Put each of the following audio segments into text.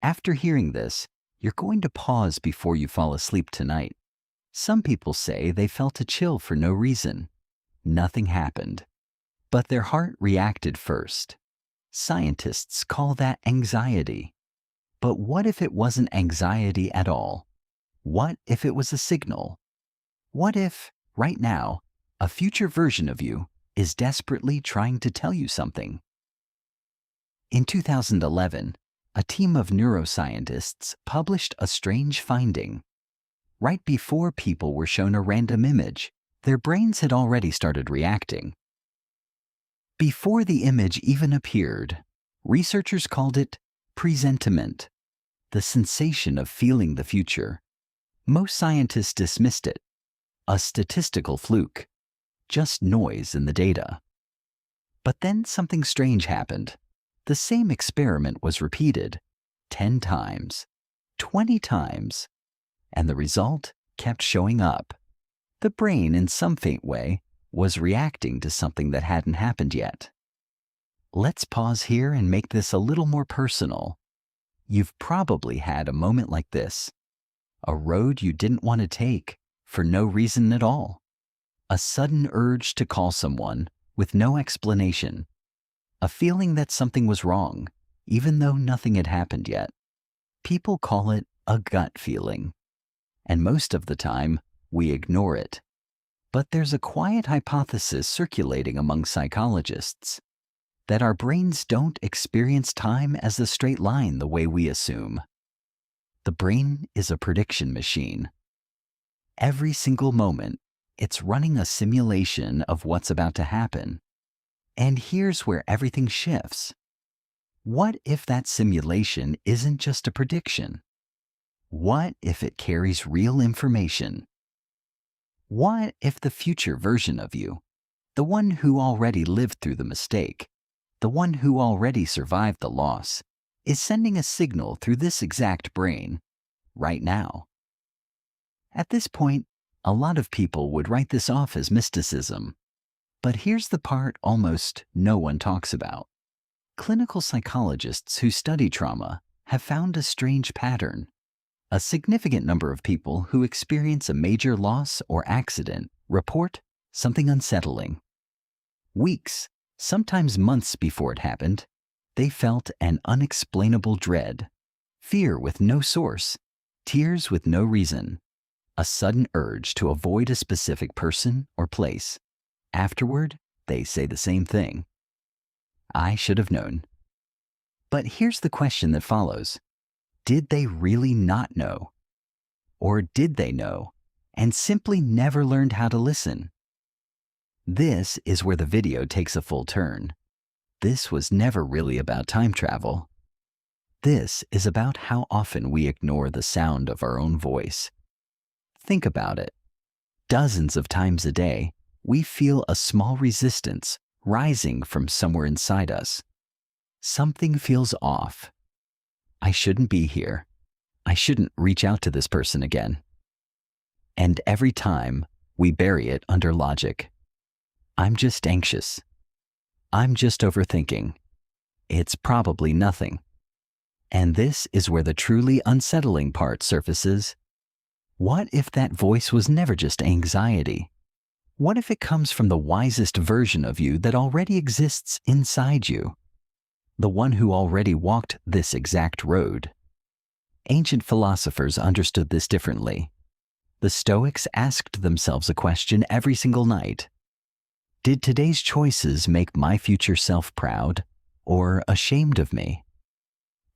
After hearing this, you're going to pause before you fall asleep tonight. Some people say they felt a chill for no reason. Nothing happened. But their heart reacted first. Scientists call that anxiety. But what if it wasn't anxiety at all? What if it was a signal? What if, right now, a future version of you is desperately trying to tell you something? In 2011, a team of neuroscientists published a strange finding. Right before people were shown a random image, their brains had already started reacting. Before the image even appeared, researchers called it presentiment, the sensation of feeling the future. Most scientists dismissed it, a statistical fluke, just noise in the data. But then something strange happened. The same experiment was repeated 10 times, 20 times, and the result kept showing up. The brain, in some faint way, was reacting to something that hadn't happened yet. Let's pause here and make this a little more personal. You've probably had a moment like this. A road you didn't want to take for no reason at all. A sudden urge to call someone with no explanation. A feeling that something was wrong, even though nothing had happened yet. People call it a gut feeling. And most of the time, we ignore it. But there's a quiet hypothesis circulating among psychologists that our brains don't experience time as a straight line the way we assume. The brain is a prediction machine. Every single moment, it's running a simulation of what's about to happen. And here's where everything shifts. What if that simulation isn't just a prediction? What if it carries real information? What if the future version of you, the one who already lived through the mistake, the one who already survived the loss, is sending a signal through this exact brain, right now? At this point, a lot of people would write this off as mysticism. But here's the part almost no one talks about. Clinical psychologists who study trauma have found a strange pattern. A significant number of people who experience a major loss or accident report something unsettling. Weeks, sometimes months before it happened, they felt an unexplainable dread, fear with no source, tears with no reason, a sudden urge to avoid a specific person or place. Afterward, they say the same thing. I should have known. But here's the question that follows. Did they really not know? Or did they know and simply never learned how to listen? This is where the video takes a full turn. This was never really about time travel. This is about how often we ignore the sound of our own voice. Think about it. Dozens of times a day, we feel a small resistance rising from somewhere inside us. Something feels off. I shouldn't be here. I shouldn't reach out to this person again. And every time, we bury it under logic. I'm just anxious. I'm just overthinking. It's probably nothing. And this is where the truly unsettling part surfaces. What if that voice was never just anxiety? What if it comes from the wisest version of you that already exists inside you? The one who already walked this exact road. Ancient philosophers understood this differently. The Stoics asked themselves a question every single night. Did today's choices make my future self proud or ashamed of me?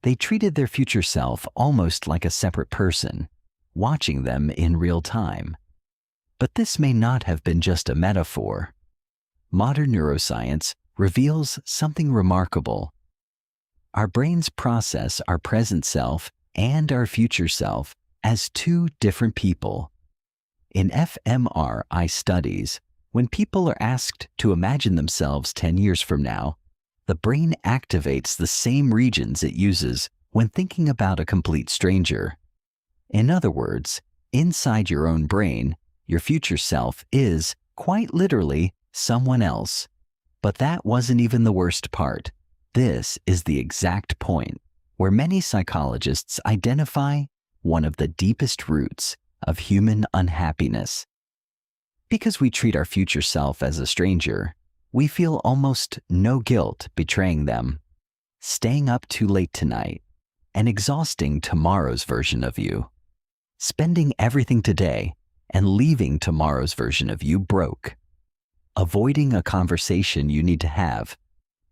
They treated their future self almost like a separate person, watching them in real time. But this may not have been just a metaphor. Modern neuroscience reveals something remarkable. Our brains process our present self and our future self as two different people. In fMRI studies, when people are asked to imagine themselves 10 years from now, the brain activates the same regions it uses when thinking about a complete stranger. In other words, inside your own brain, your future self is, quite literally, someone else. But that wasn't even the worst part. This is the exact point where many psychologists identify one of the deepest roots of human unhappiness. Because we treat our future self as a stranger, we feel almost no guilt betraying them, staying up too late tonight, and exhausting tomorrow's version of you, spending everything today and leaving tomorrow's version of you broke, avoiding a conversation you need to have,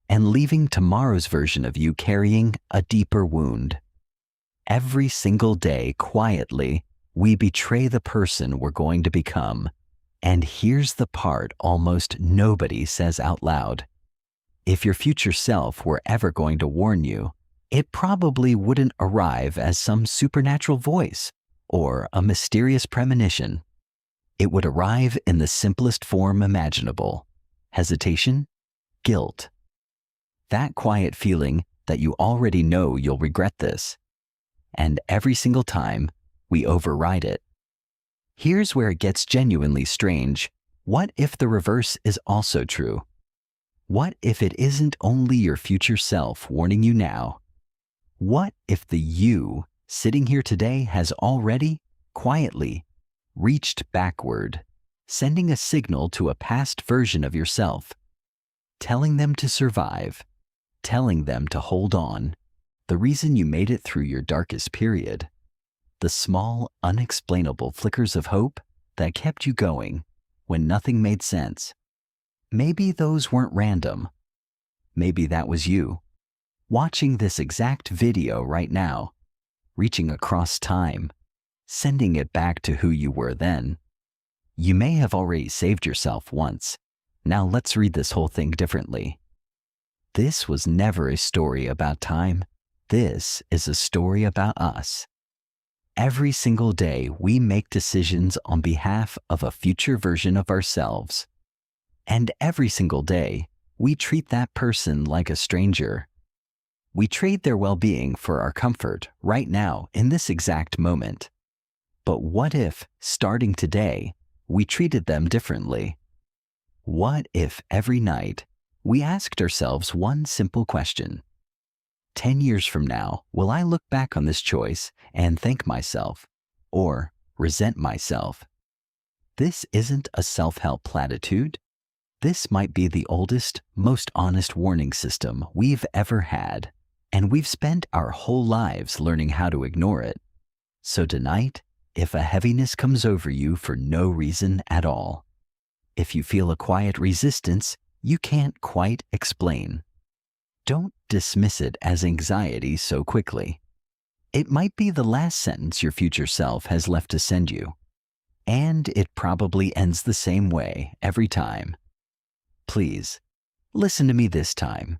and leaving tomorrow's version of you carrying a deeper wound. Every single day, quietly, we betray the person we're going to become. And here's the part almost nobody says out loud. If your future self were ever going to warn you, it probably wouldn't arrive as some supernatural voice or a mysterious premonition. It would arrive in the simplest form imaginable: hesitation, guilt. That quiet feeling that you already know you'll regret this. And every single time, we override it. Here's where it gets genuinely strange. What if the reverse is also true? What if it isn't only your future self warning you now? What if the you sitting here today has already, quietly, reached backward, sending a signal to a past version of yourself, telling them to survive, telling them to hold on, the reason you made it through your darkest period, the small, unexplainable flickers of hope that kept you going when nothing made sense? Maybe those weren't random. Maybe that was you, watching this exact video right now, reaching across time, sending it back to who you were then. You may have already saved yourself once. Now let's read this whole thing differently. This was never a story about time. This is a story about us. Every single day, we make decisions on behalf of a future version of ourselves. And every single day, we treat that person like a stranger. We trade their well-being for our comfort right now in this exact moment. But what if, starting today, we treated them differently? What if every night we asked ourselves one simple question? 10 years from now, will I look back on this choice and thank myself or resent myself? This isn't a self-help platitude. This might be the oldest, most honest warning system we've ever had, and we've spent our whole lives learning how to ignore it. So tonight, if a heaviness comes over you for no reason at all, if you feel a quiet resistance you can't quite explain, don't dismiss it as anxiety so quickly. It might be the last sentence your future self has left to send you, and it probably ends the same way every time. Please, listen to me this time.